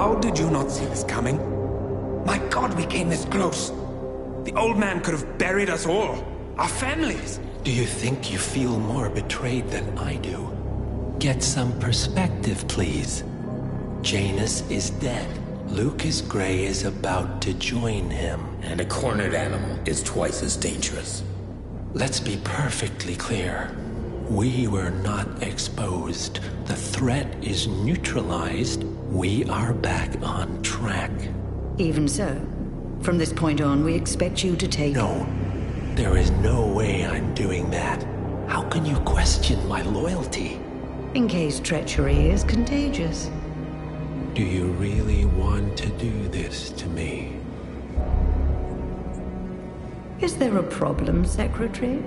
How did you not see this coming? My God, we came this close. The old man could have buried us all. Our families. Do you think you feel more betrayed than I do? Get some perspective, please. Janus is dead. Lucas Gray is about to join him. And a cornered animal is twice as dangerous. Let's be perfectly clear. We were not exposed. The threat is neutralized. We are back on track. Even so, from this point on, we expect you to take... No, there is no way I'm doing that. How can you question my loyalty? In case treachery is contagious. Do you really want to do this to me? Is there a problem, Secretary?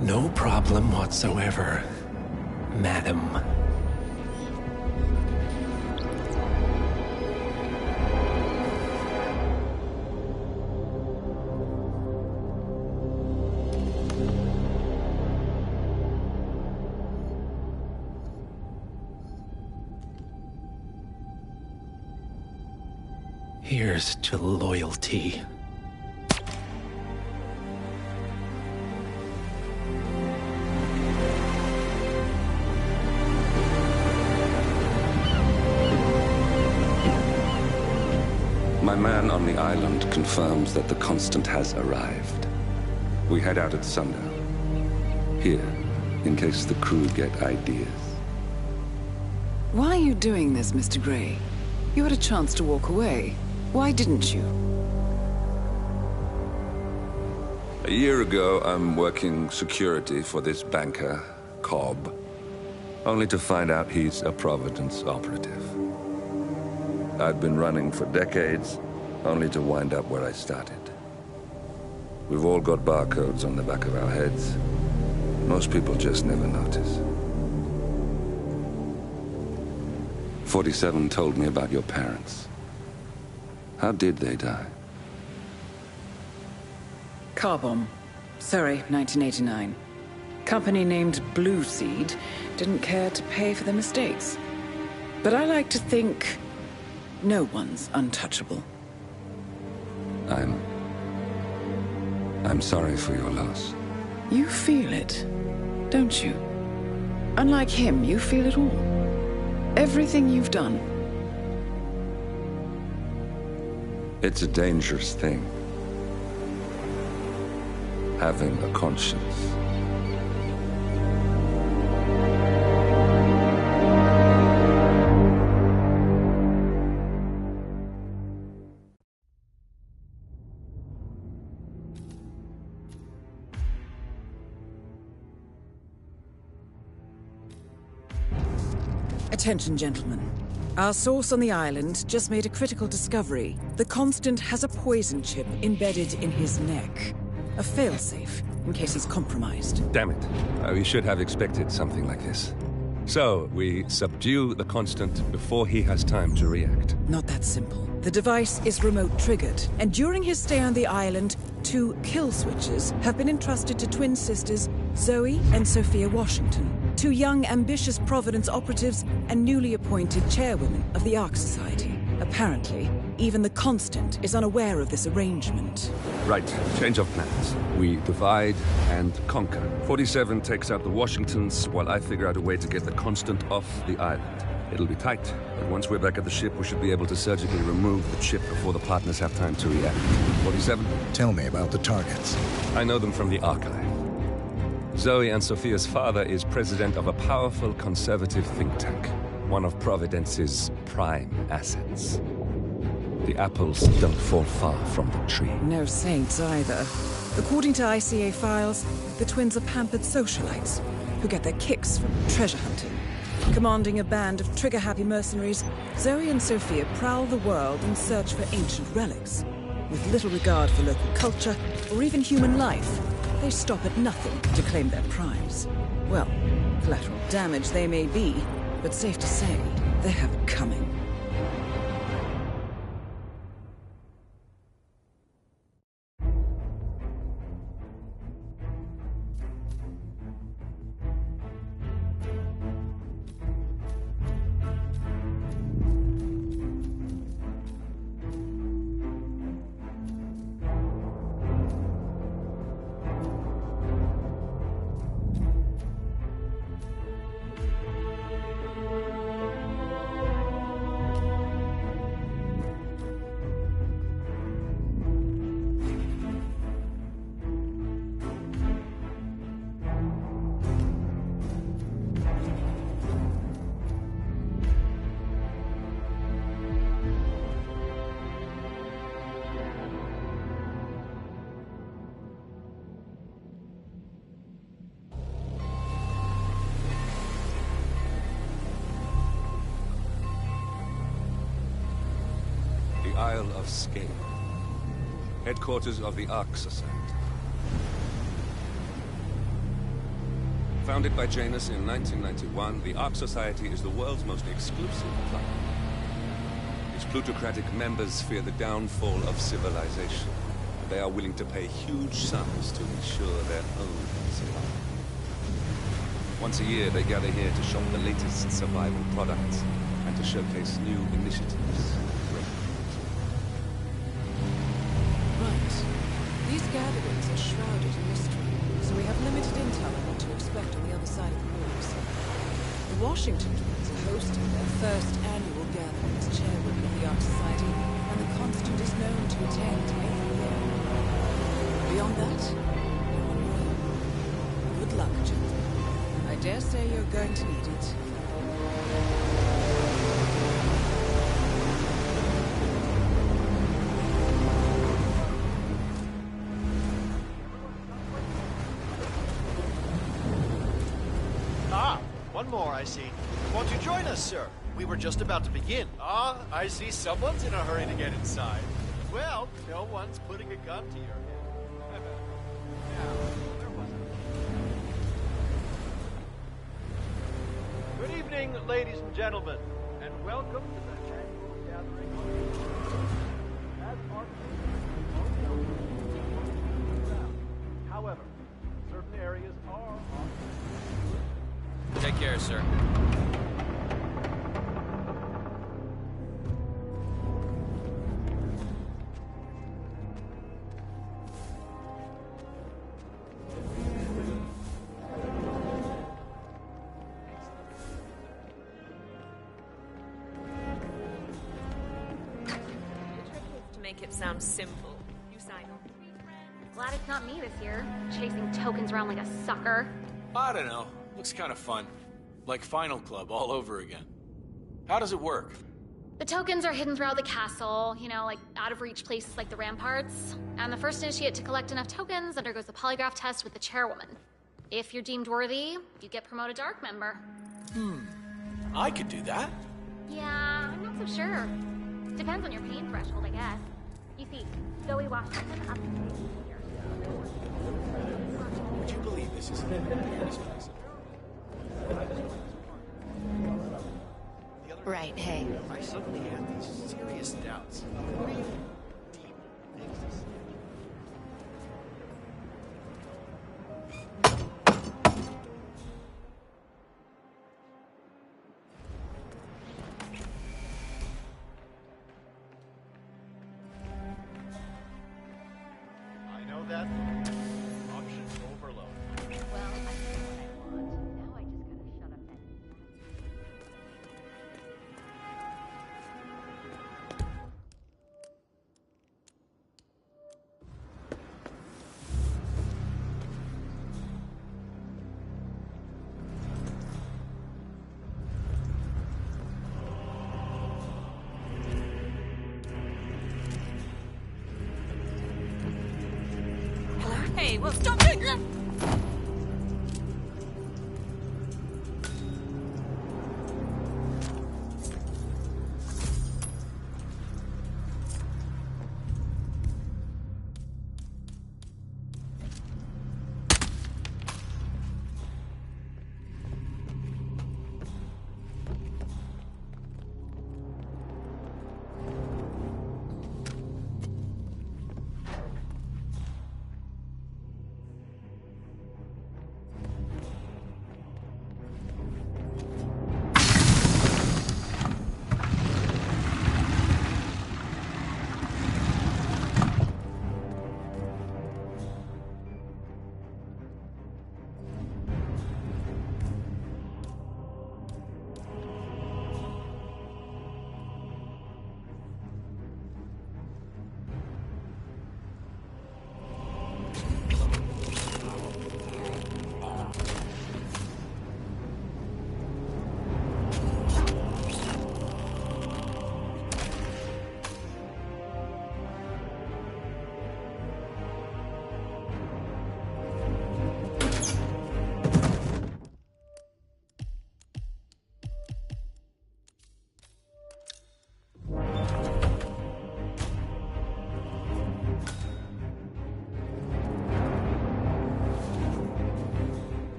No problem whatsoever, Madam. Here's to loyalty. My man on the island confirms that the Constant has arrived. We head out at sundown. Here, in case the crew get ideas. Why are you doing this, Mr. Gray? You had a chance to walk away. Why didn't you? A year ago, I'm working security for this banker, Cobb, only to find out he's a Providence operative. I'd been running for decades, only to wind up where I started. We've all got barcodes on the back of our heads. Most people just never notice. 47 told me about your parents. How did they die? Car bomb. Surrey, 1989. Company named Blue Seed didn't care to pay for their mistakes. But I like to think no one's untouchable. I'm sorry for your loss. You feel it, don't you? Unlike him, you feel it all. Everything you've done. It's a dangerous thing. Having a conscience. Attention, gentlemen. Our source on the island just made a critical discovery. The Constant has a poison chip embedded in his neck. A failsafe, in case he's compromised. Damn it. We should have expected something like this. So, we subdue the Constant before he has time to react. Not that simple. The device is remote-triggered, and during his stay on the island, 2 kill switches have been entrusted to twin sisters Zoe and Sophia Washington, 2 young, ambitious Providence operatives and newly appointed chairwomen of the Ark Society. Apparently, even the Constant is unaware of this arrangement. Right, change of plans. We divide and conquer. 47 takes out the Washingtons, while I figure out a way to get the Constant off the island. It'll be tight, but once we're back at the ship, we should be able to surgically remove the chip before the partners have time to react. 47? Tell me about the targets. I know them from the archive. Zoe and Sophia's father is president of a powerful conservative think tank, one of Providence's prime assets. The apples don't fall far from the tree. No saints either. According to ICA files, the twins are pampered socialites who get their kicks from treasure hunting. Commanding a band of trigger-happy mercenaries, Zoe and Sophia prowl the world in search for ancient relics. With little regard for local culture or even human life, they stop at nothing to claim their prize. Well, collateral damage they may be, but safe to say, they have it coming. Isle of Skye, headquarters of the Ark Society. Founded by Janus in 1991, the Ark Society is the world's most exclusive club. Its plutocratic members fear the downfall of civilization. They are willing to pay huge sums to ensure their own survival. Once a year, they gather here to shop the latest survival products and to showcase new initiatives. Right. These gatherings are shrouded in mystery, so we have limited intel on what to expect on the other side of the walls. The Washington twins are hosting their first annual gathering as chairwoman of the Ark Society, and the Constant is known to attend every year. Beyond that, you're on your own. Good luck, gentlemen. I dare say you're going to need it. One more, I see. Won't you join us, sir? We were just about to begin. I see someone's in a hurry to get inside. Well, no one's putting a gun to your head. Now, where was I? Good evening, ladies and gentlemen, and welcome to the annual gathering as However, certain areas are off. Take care, sir. To make it sound simple, you sign on. Glad it's not me this year, chasing tokens around like a sucker. I don't know. Looks kind of fun. Like Final Club all over again. How does it work? The tokens are hidden throughout the castle, you know, like out-of-reach places like the ramparts. And the first initiate to collect enough tokens undergoes the polygraph test with the chairwoman. If you're deemed worthy, you get promoted to Ark member. I could do that. Yeah, I'm not so sure. Depends on your pain threshold, I guess. You see, Zoe Washington up to here. Would you believe this is an weirdest place? Right, hey. I suddenly had these serious doubts. Real deep things to say. I know that. Option overload. Well, I know what I want. Now I just gotta shut up that. Hey, well, stop doing that!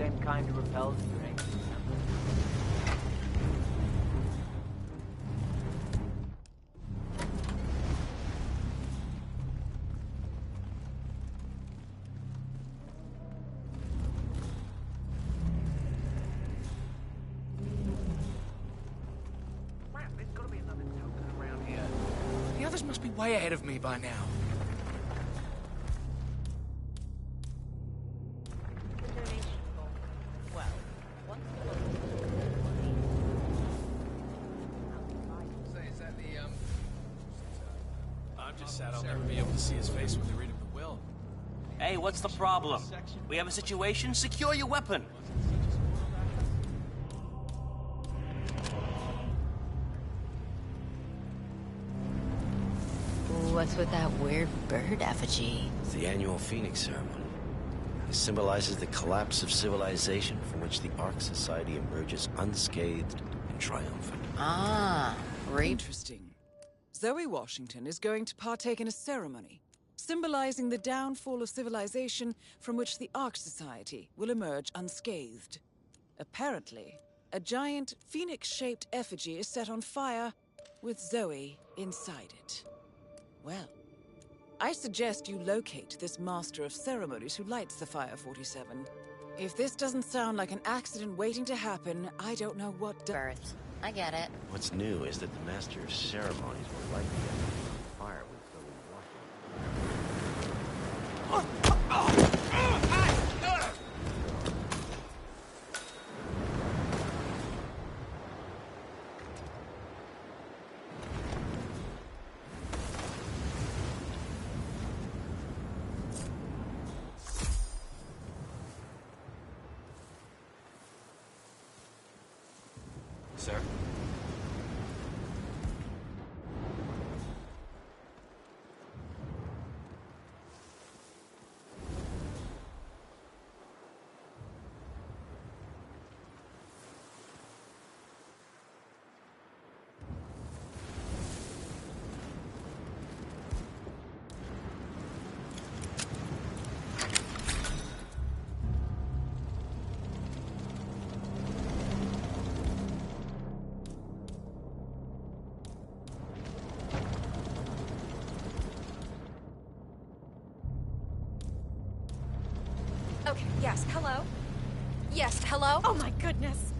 same kind who repels your ancient temple. Crap, there's gotta be another token around here. The others must be way ahead of me by now. Sad I'll never be able to see his face when they read him the will. Hey, what's the problem? We have a situation? Secure your weapon. What's with that weird bird effigy? It's the annual Phoenix ceremony. It symbolizes the collapse of civilization from which the Ark Society emerges unscathed and triumphant. Ah, interesting. Zoe Washington is going to partake in a ceremony, symbolizing the downfall of civilization from which the Ark Society will emerge unscathed. Apparently, a giant phoenix-shaped effigy is set on fire, with Zoe inside it. Well, I suggest you locate this master of ceremonies who lights the fire 47. If this doesn't sound like an accident waiting to happen, I don't know what does. I get it. What's new is that the master of ceremonies will light the fire with Sir? Okay, yes, hello? Yes, hello? Oh my goodness!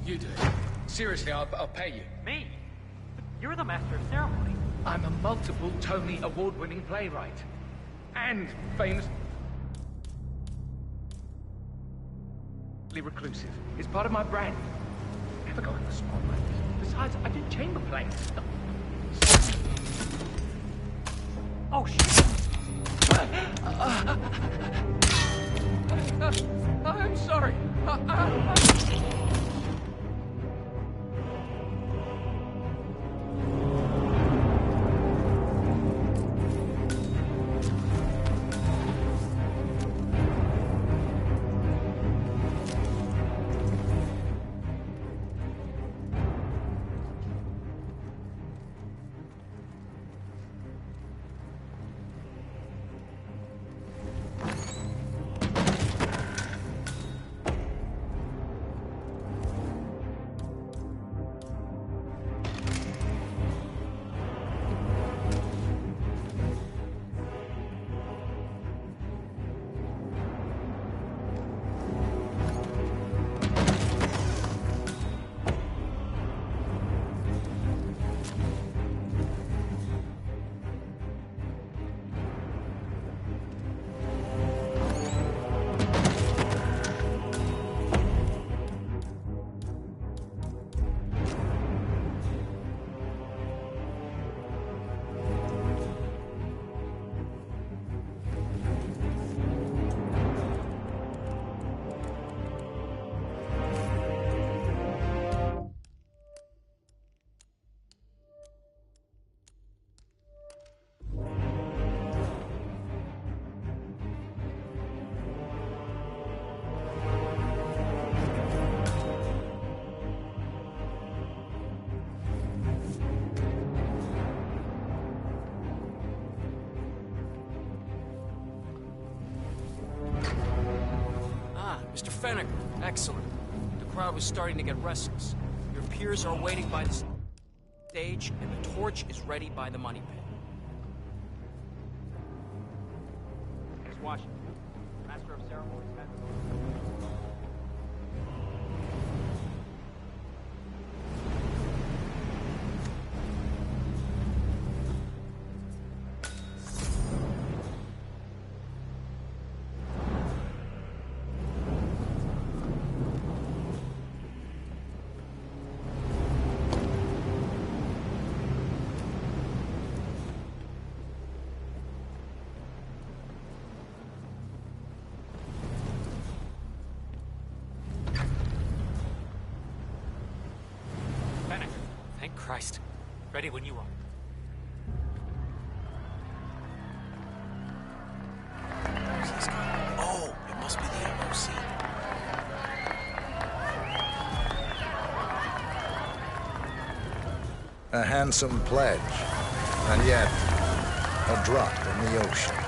You do. Seriously, I'll pay you. Me? But you're the master of ceremony. I'm a multiple Tony award-winning playwright. And famous... reclusive. It's part of my brand. Never go in the spotlight. Besides, I do chamber plays. Oh, shit! I'm sorry. Fennec. Excellent. The crowd was starting to get restless. Your peers are waiting by the stage, and the torch is ready by the money pit. Miss Washington, Master of Ceremonies, Christ. Ready when you are. Where's this going? Oh, it must be the MOC. A handsome pledge, and yet a drop in the ocean.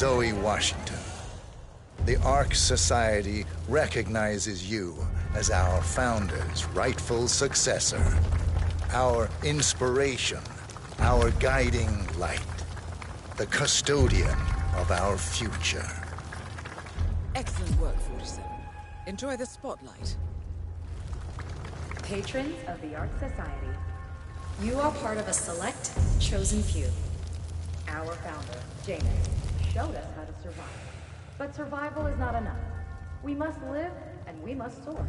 Zoe Washington, the Ark Society recognizes you as our founder's rightful successor, our inspiration, our guiding light, the custodian of our future. Excellent work, 47. Enjoy the spotlight. Patrons of the Ark Society, you are part of a select, chosen few. Our founder, Janus, showed us how to survive. But survival is not enough. We must live, and we must soar.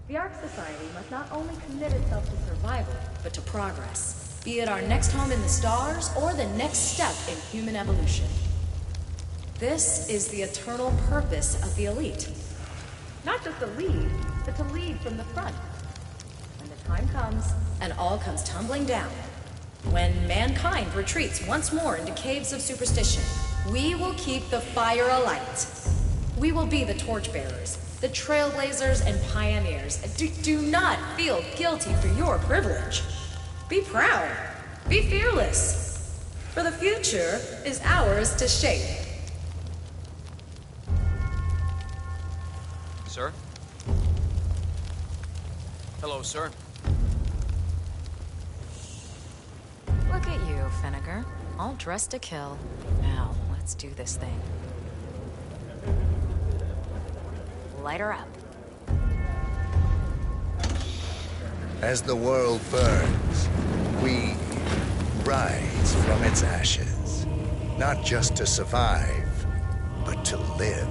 The Ark Society must not only commit itself to survival, but to progress. Be it our next home in the stars, or the next step in human evolution. This is the eternal purpose of the elite. Not just to lead, but to lead from the front. When the time comes, and all comes tumbling down, when mankind retreats once more into caves of superstition, we will keep the fire alight. We will be the torchbearers, the trailblazers and pioneers. Do not feel guilty for your privilege. Be proud. Be fearless. For the future is ours to shape. Sir? Hello, sir. Look at you, Finnegar. All dressed to kill. Now, let's do this thing. Light her up. As the world burns, we rise from its ashes. Not just to survive, but to live.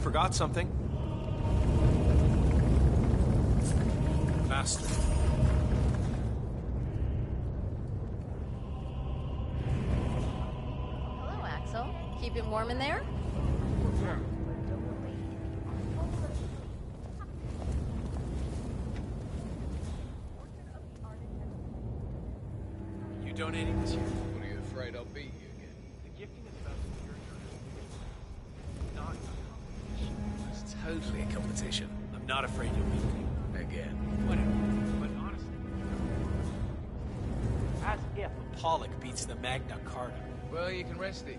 Forgot something. Master. Hello, Axel. Keeping warm in there? You donating this year? What are you afraid I'll beat you again? The gifting is about spiritual, not It's totally a competition. I'm not afraid you'll beat me. Again. Whatever. but honestly, as if Pollock beats the Magna Carta. Well, you can rest easy.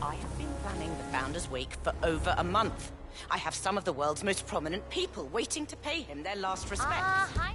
I have been planning the Founders Week for over a month. I have some of the world's most prominent people waiting to pay him their last respects. Hi.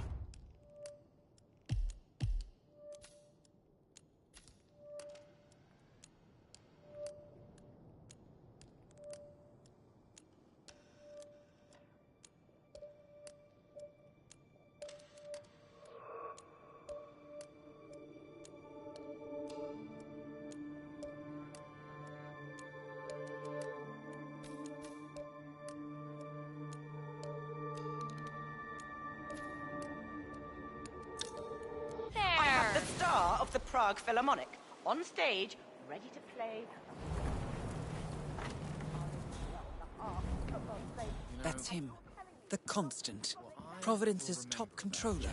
I have the star of the Prague Philharmonic on stage, ready to play. That's him. The Constant. Providence's top controller.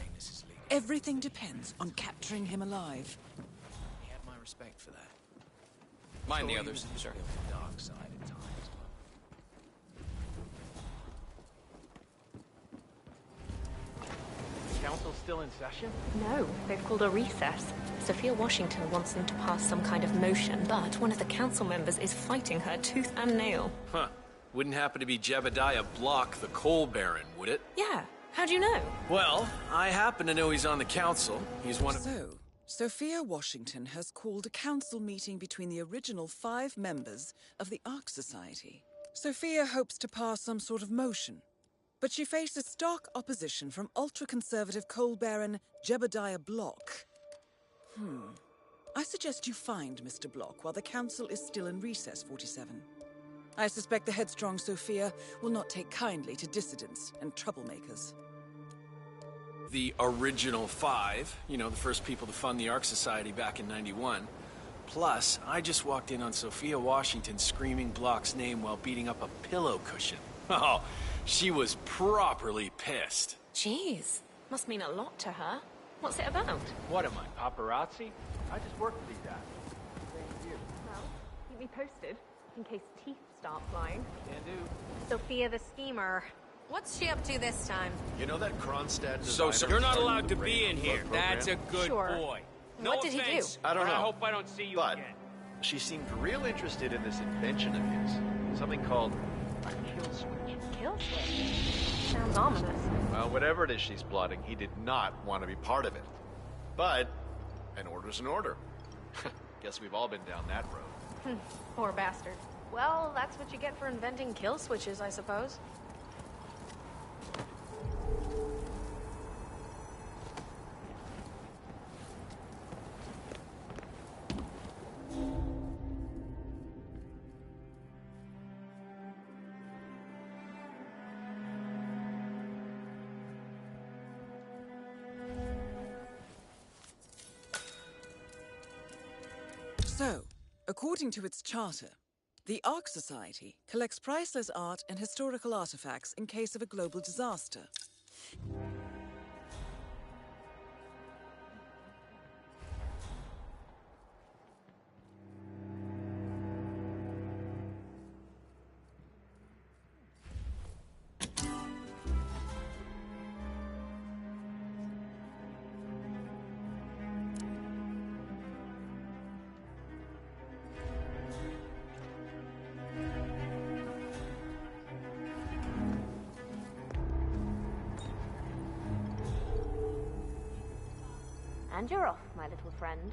Everything depends on capturing him alive. He had my respect for that. Mind the others, sir. Dark side at times. Council's still in session? No, they've called a recess. Sophia Washington wants them to pass some kind of motion, but one of the council members is fighting her tooth and nail. Huh. Wouldn't happen to be Jebediah Block, the coal baron, would it? Yeah, how'd you know? Well, I happen to know he's on the council. He's one of... So, Sophia Washington has called a council meeting between the original 5 members of the Ark Society. Sophia hopes to pass some sort of motion, but she faces stark opposition from ultra-conservative coal baron Jebediah Block. I suggest you find Mr. Block while the council is still in recess, 47. I suspect the headstrong Sophia will not take kindly to dissidents and troublemakers. The original 5, you know, the first people to fund the Ark Society back in '91. Plus, I just walked in on Sophia Washington screaming Block's name while beating up a pillow cushion. Oh, she was properly pissed. Jeez, must mean a lot to her. What's it about? What am I, paparazzi? I just work for these guys. Thank you. Well, keep me posted, in case teeth start flying. Can do. Sophia the schemer. What's she up to this time? You know that Kronstadt So, designer you're not started allowed to the be in Rainbow here. program? That's a good Sure. boy. No What did he do? offense, I don't but know. I hope I don't see you But again. she seemed real interested in this invention of his. Something called a kill switch. Kill switch? Sounds ominous. Well, whatever it is she's plotting, he did not want to be part of it. But an order's an order. Guess we've all been down that road. Poor bastard. Well, that's what you get for inventing kill switches, I suppose. So, according to its charter, the Ark Society collects priceless art and historical artifacts in case of a global disaster. And you're off, my little friend.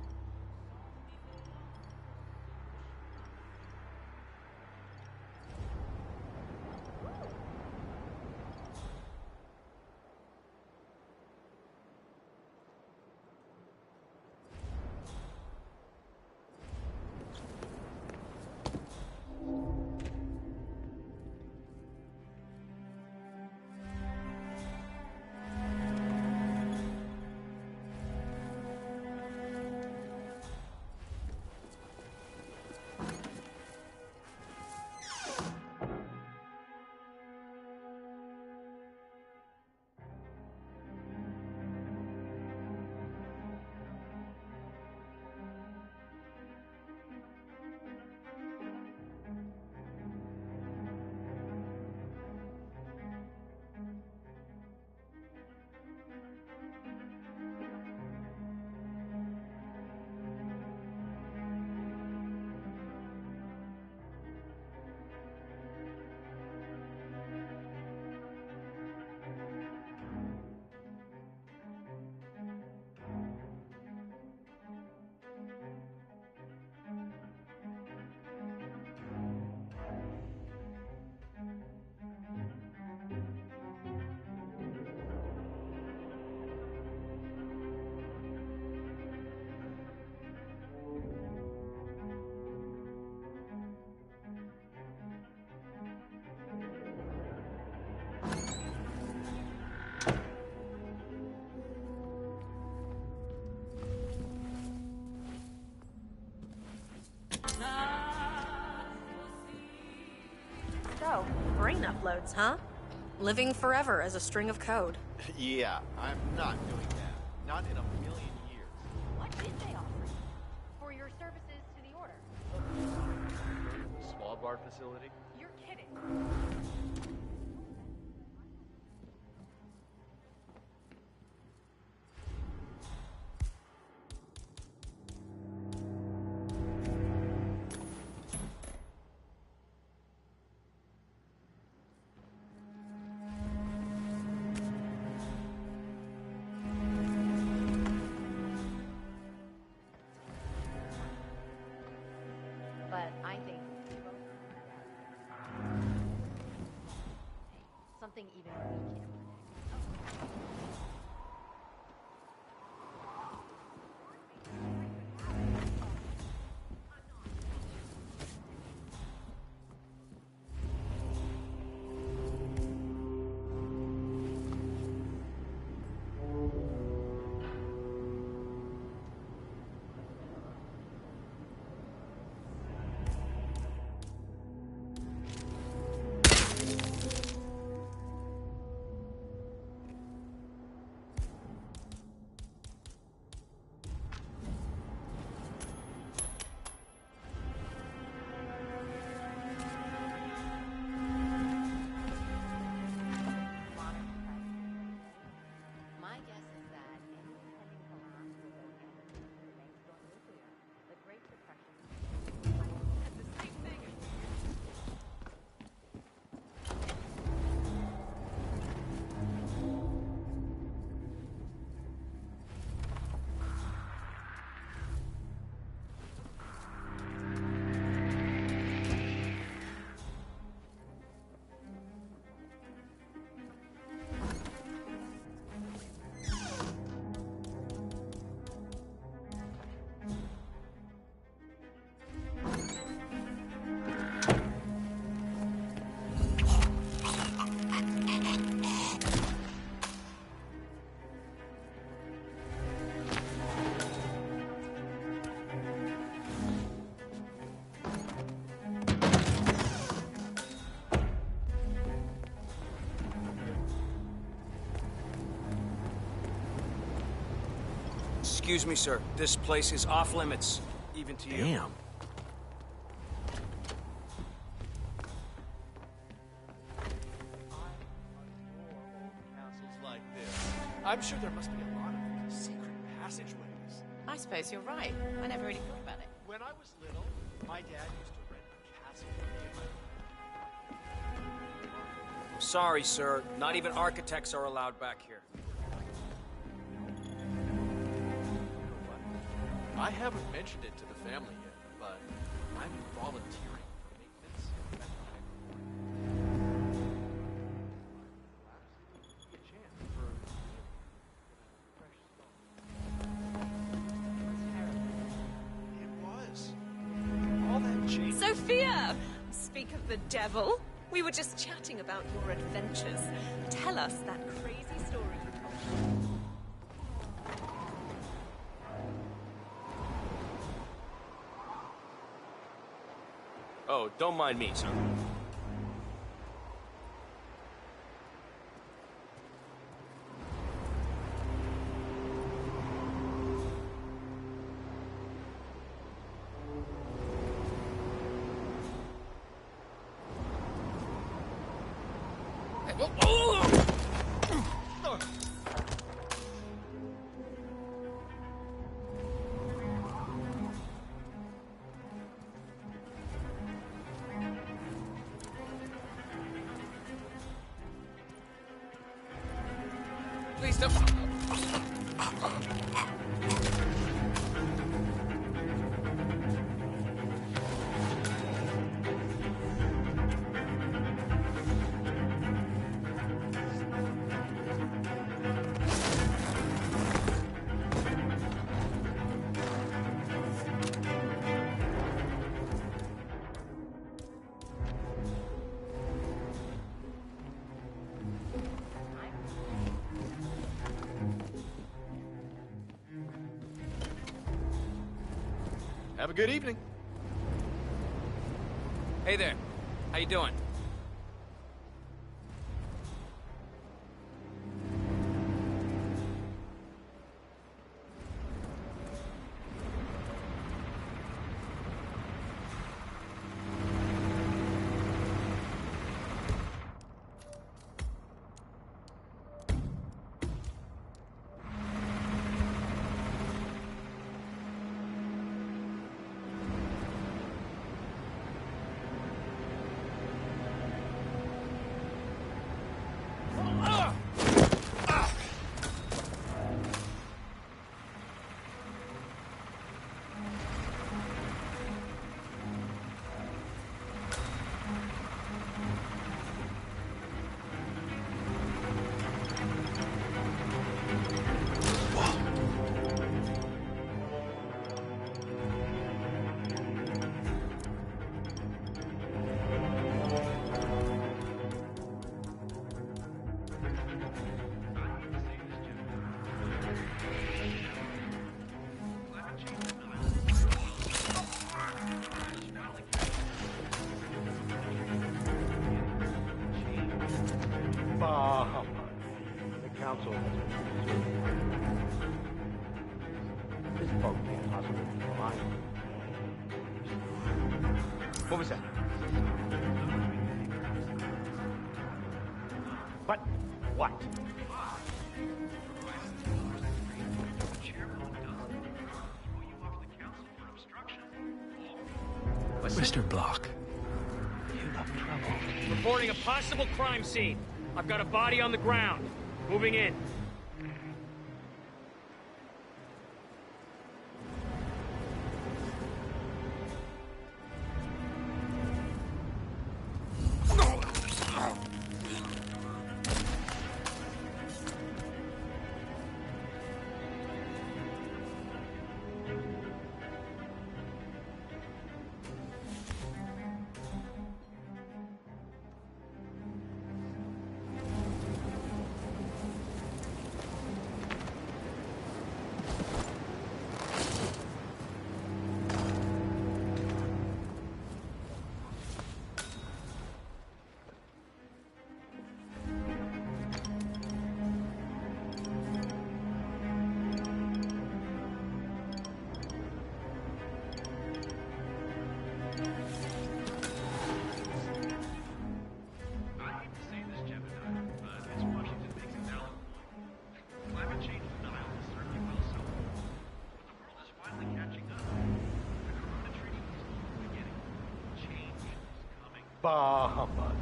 uploads, huh? Living forever as a string of code. Yeah, I'm not doing that. Not in a million years. What did they offer you for your services to the Order? Small bar facility? You're kidding. But I think something even we can't predict. My guess is that any impending collapse will go hand in hand with the bank's going nuclear. The Great Depression. And the same thing. Excuse me, sir. This place is off limits, even to you. Damn. Castles like this. I'm sure there must be a lot of secret passageways. I suppose you're right. I never really thought about it. When I was little, my dad used to rent a castle for me and my Sorry, sir. Not even architects are allowed back here. I haven't mentioned it to the family yet, but I'm volunteering for maintenance. A chance for it was. All that change. Sophia! Speak of the devil. We were just chatting about your adventures. Tell us that crazy story you told. Oh, don't mind me, son. Please don't. Have a good evening. Hey there. How you doing? Bah, humbug. The council has been This boat can't possibly be mine. What was that? But what? Mr. Block. Reporting a possible crime scene. I've got a body on the ground. Moving in. Bah, humbug.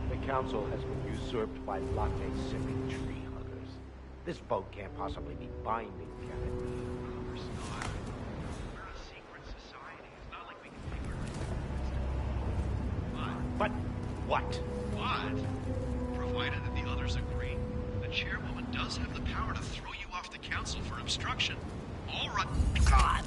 The council has been usurped by latte-sipping tree huggers. This boat can't possibly be binding, can it? Of course not. We're a secret society. It's not like we can make our own. But what? What? Provided that the others agree, the chairwoman does have the power to throw you off the council for obstruction. All right. God.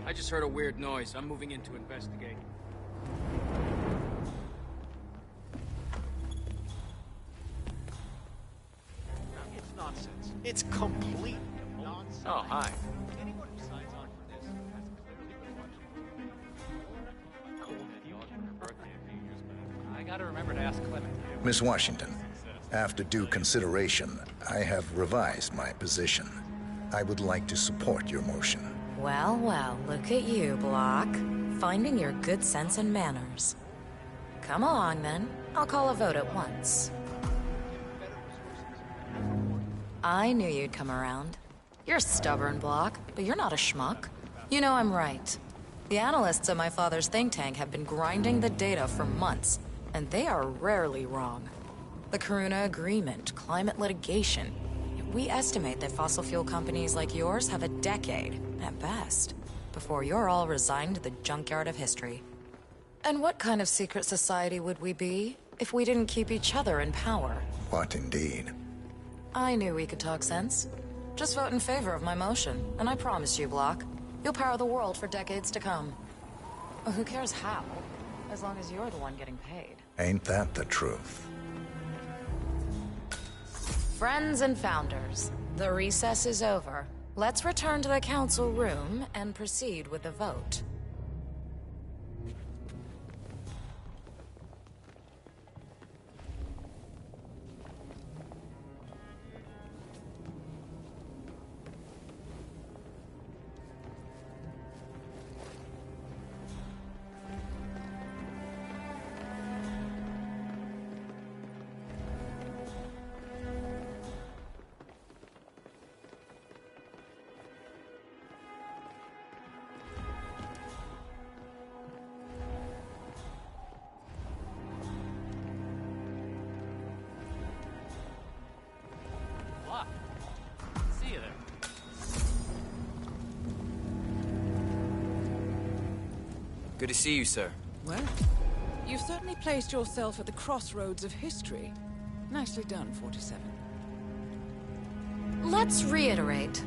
I just heard a weird noise. I'm moving in to investigate. It's nonsense. It's complete nonsense. Oh, hi. Anyone who signs on for this has clearly been watching. I gotta remember to ask Clement. Miss Washington, after due consideration, I have revised my position. I would like to support your motion. Well, well, look at you, Block. Finding your good sense and manners. Come along, then. I'll call a vote at once. I knew you'd come around. You're stubborn, Block, but you're not a schmuck. You know I'm right. The analysts at my father's think tank have been grinding the data for months, and they are rarely wrong. The Karuna Agreement, climate litigation. We estimate that fossil fuel companies like yours have a decade, at best, before you're all resigned to the junkyard of history. And what kind of secret society would we be if we didn't keep each other in power? What indeed? I knew we could talk sense. Just vote in favor of my motion, and I promise you, Block, you'll power the world for decades to come. Well, who cares how, as long as you're the one getting paid. Ain't that the truth? Friends and founders, the recess is over. Let's return to the council room and proceed with the vote. Good to see you, sir. Well, you've certainly placed yourself at the crossroads of history. Nicely done, 47. Let's reiterate.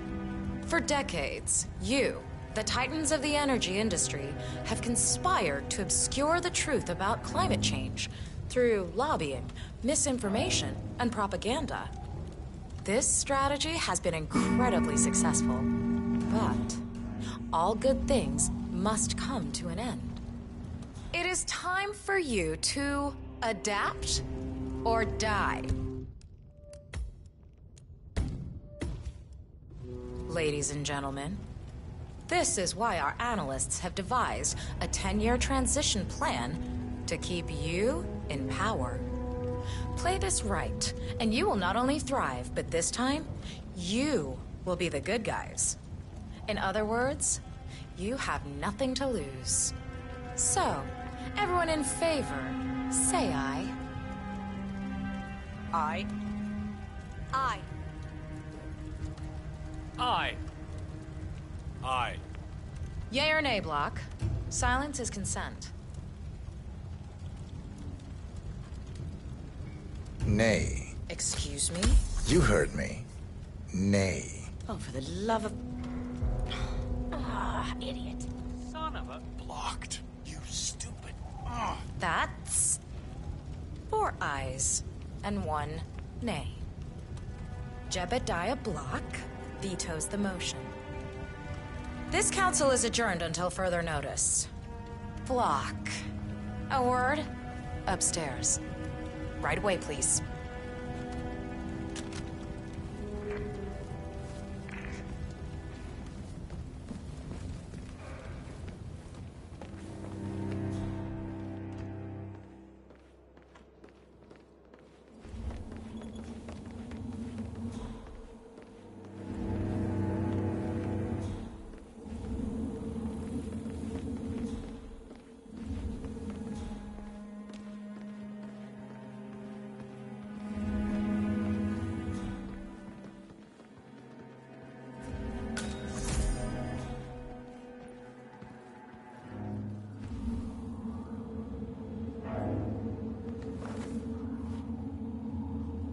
For decades, you, the titans of the energy industry, have conspired to obscure the truth about climate change through lobbying, misinformation, and propaganda. This strategy has been incredibly successful, but all good things must come to an end. It is time for you to adapt or die. Ladies and gentlemen, this is why our analysts have devised a 10-year transition plan to keep you in power. Play this right, and you will not only thrive, but this time, you will be the good guys. In other words, you have nothing to lose. So, everyone in favor, say aye. Aye. Aye. Aye. Aye. Yay or nay, Block? Silence is consent. Nay. Excuse me? You heard me. Nay. Oh, for the love of... Ah, idiot. Son of a... Blocked. You stupid. That's 4 ayes and 1 nay. Jebediah Block vetoes the motion. This council is adjourned until further notice. Block. A word? Upstairs. Right away, please.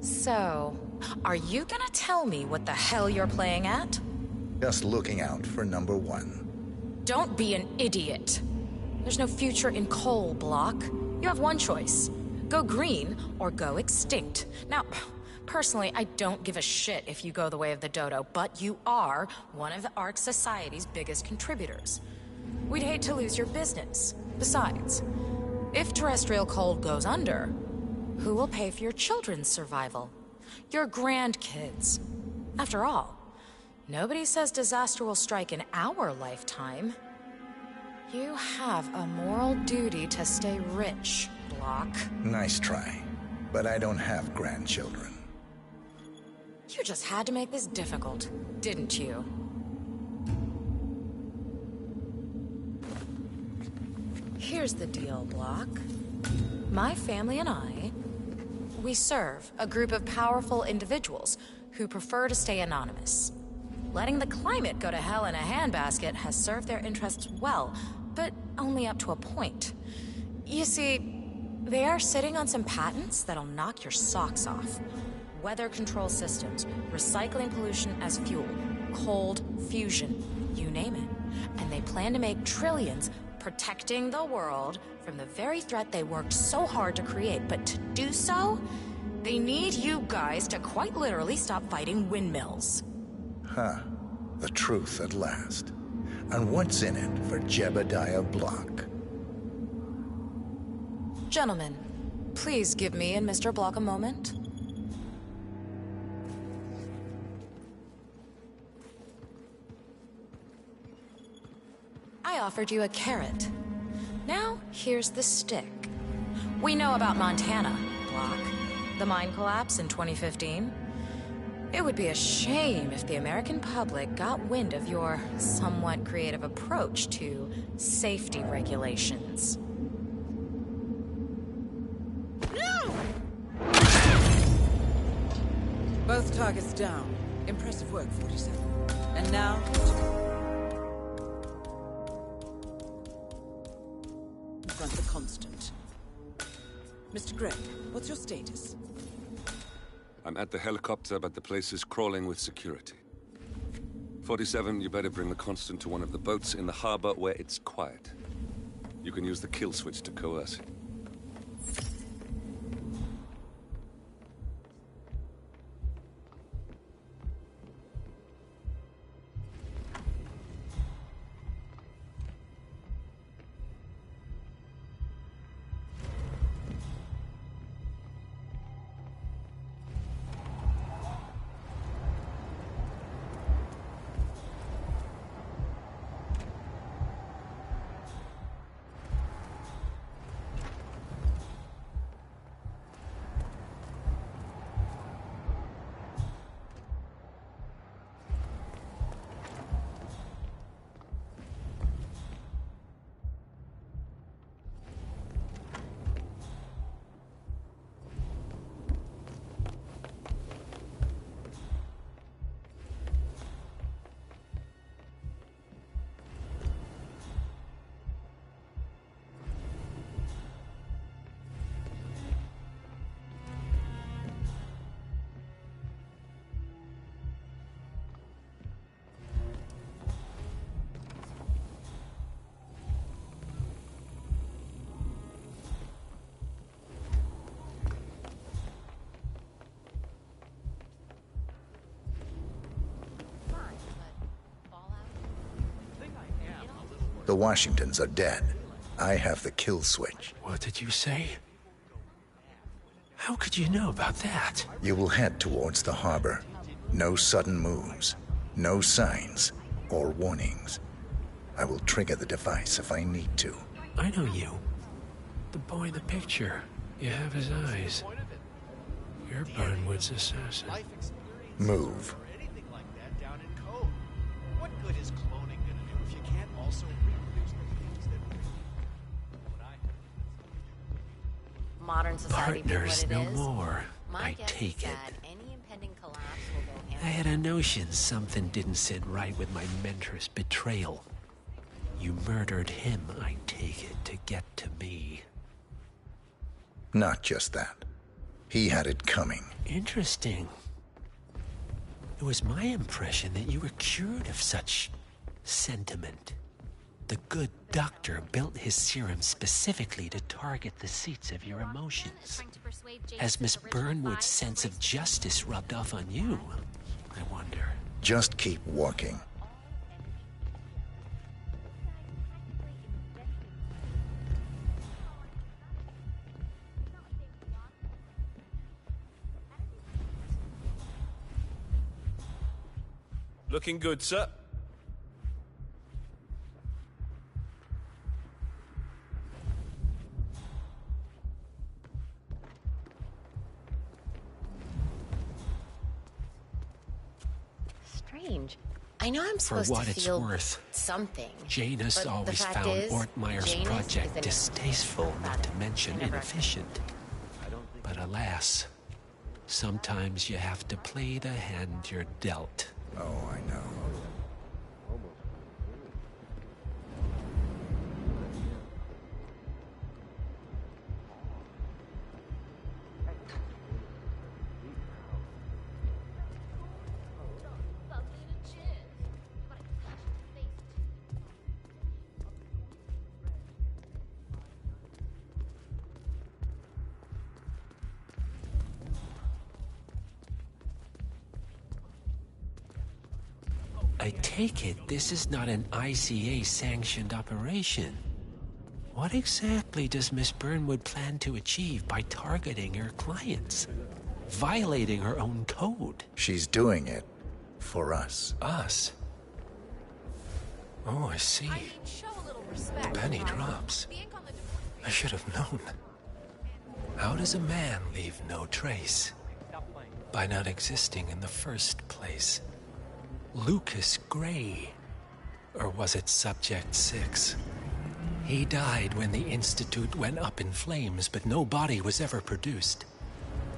So, are you gonna tell me what the hell you're playing at? Just looking out for number 1. Don't be an idiot. There's no future in coal, Block. You have one choice. Go green or go extinct. Now, personally, I don't give a shit if you go the way of the dodo, but you are one of the Ark Society's biggest contributors. We'd hate to lose your business. Besides, if terrestrial coal goes under, who will pay for your children's survival? Your grandkids. After all, nobody says disaster will strike in our lifetime. You have a moral duty to stay rich, Block. Nice try. But I don't have grandchildren. You just had to make this difficult, didn't you? Here's the deal, Block. My family and I, we serve a group of powerful individuals who prefer to stay anonymous. Letting the climate go to hell in a handbasket has served their interests well, but only up to a point. You see, they are sitting on some patents that'll knock your socks off. Weather control systems, recycling pollution as fuel, cold fusion, you name it. And they plan to make trillions protecting the world from the very threat they worked so hard to create. But to do so, they need you guys to quite literally stop fighting windmills. Huh. The truth at last. And what's in it for Jebediah Block? Gentlemen, please give me and Mr. Block a moment. I offered you a carrot. Now, here's the stick. We know about Montana, Block. The mine collapse in 2015. It would be a shame if the American public got wind of your somewhat creative approach to safety regulations. Both targets down. Impressive work, 47. And now... confront the Constant. Mr. Gray, what's your status? I'm at the helicopter, but the place is crawling with security. 47, you better bring the Constant to one of the boats in the harbor where it's quiet. You can use the kill switch to coerce it. The Washingtons are dead. I have the kill switch. What did you say? How could you know about that? You will head towards the harbor. No sudden moves, no signs or warnings. I will trigger the device if I need to. I know you. The boy in the picture. You have his eyes. You're Burnwood's assassin. Move. What good is cloning gonna do if you can't also reproduce the things that Modern society being Partners what it no is, more. my I guess take is it. that any impending collapse will go hand I had a notion something didn't sit right with my mentor's betrayal. You murdered him, I take it, to get to me. Not just that. He had it coming. Interesting. It was my impression that you were cured of such sentiment. The good doctor built his serum specifically to target the seats of your emotions. Has Miss Burnwood's sense of justice rubbed off on you? I wonder. Just keep walking. Looking good, sir. strange. I know I'm For supposed what to it's feel worth, something. Janus but the always fact found is, Ortmeyer's Janus project is an distasteful, not to mention Never. inefficient. But alas, sometimes you have to play the hand you're dealt. Oh, I know. I take it this is not an ICA-sanctioned operation. What exactly does Miss Burnwood plan to achieve by targeting her clients? Violating her own code? She's doing it for us. Us? Oh, I see. The penny drops. I should have known. How does a man leave no trace? By not existing in the first place. Lucas Gray. Or was it Subject 6? He died when the Institute went up in flames, but no body was ever produced.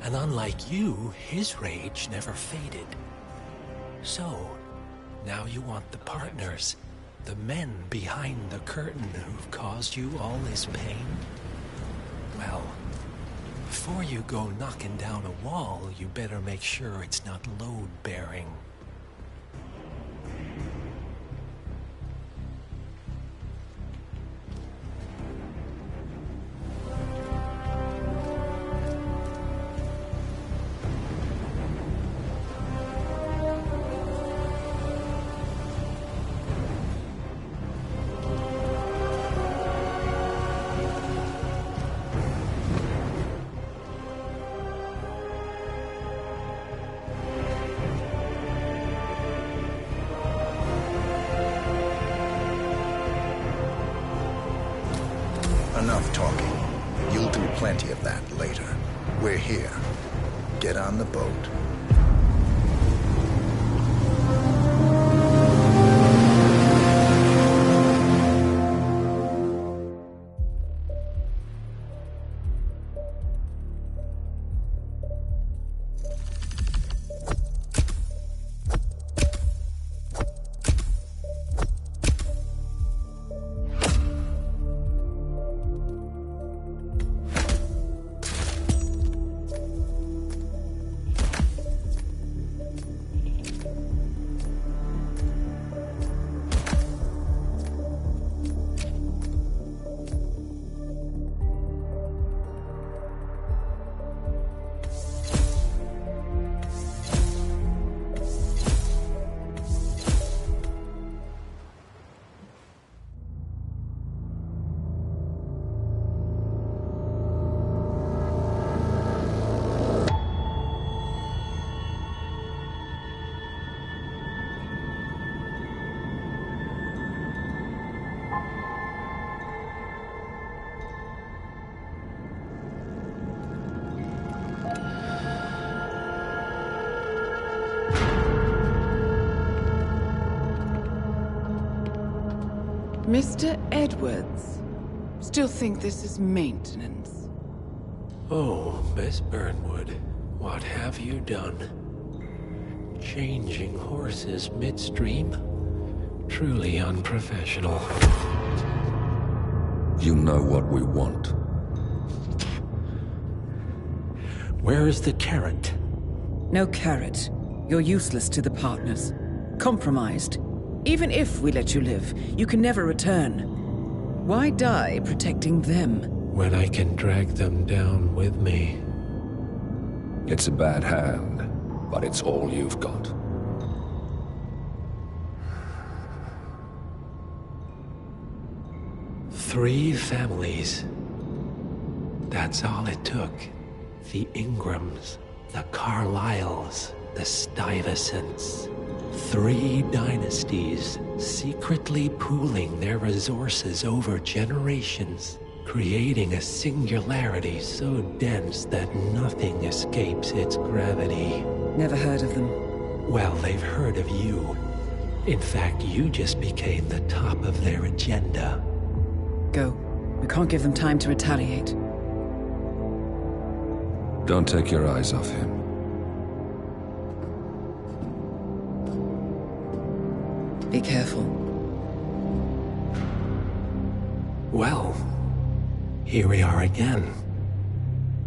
And unlike you, his rage never faded. So, now you want the partners, The men behind the curtain who've caused you all this pain? Well, before you go knocking down a wall, you better make sure it's not load-bearing. Enough talking. You'll do plenty of that later. We're here. Get on the boat. Mr. Edwards, still think this is maintenance? Oh, Miss Burnwood, what have you done? Changing horses midstream? Truly unprofessional. You know what we want. Where is the carrot? No carrot. You're useless to the partners. Compromised. Even if we let you live, you can never return. Why die protecting them? When I can drag them down with me. It's a bad hand, but it's all you've got. Three families. That's all it took. The Ingrams, the Carlyles, the Stuyvesants. 3 dynasties, secretly pooling their resources over generations, creating a singularity so dense that nothing escapes its gravity. Never heard of them. Well, they've heard of you. In fact, you just became the top of their agenda. Go. We can't give them time to retaliate. Don't take your eyes off him. Be careful. Well, here we are again.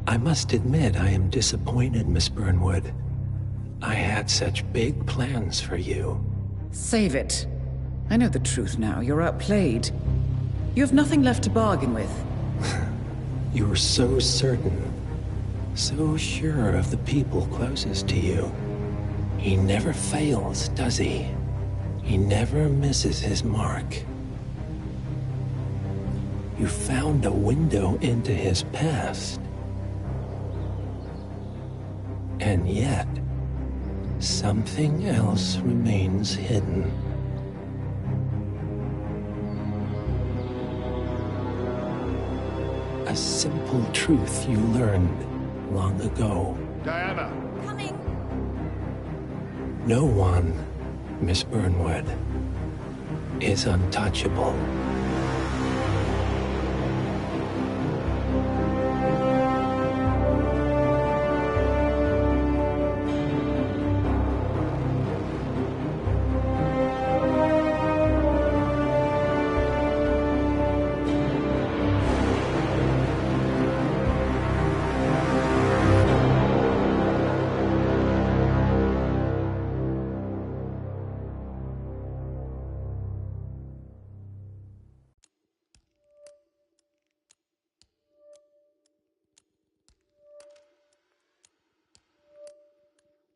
I must admit I am disappointed, Miss Burnwood. I had such big plans for you. Save it. I know the truth now. You're outplayed. You have nothing left to bargain with. You were so certain. So sure of the people closest to you. He never fails, does he? He never misses his mark. You found a window into his past. And yet, something else remains hidden. A simple truth you learned long ago. Diana! Coming! No one, Miss Burnwood, is untouchable.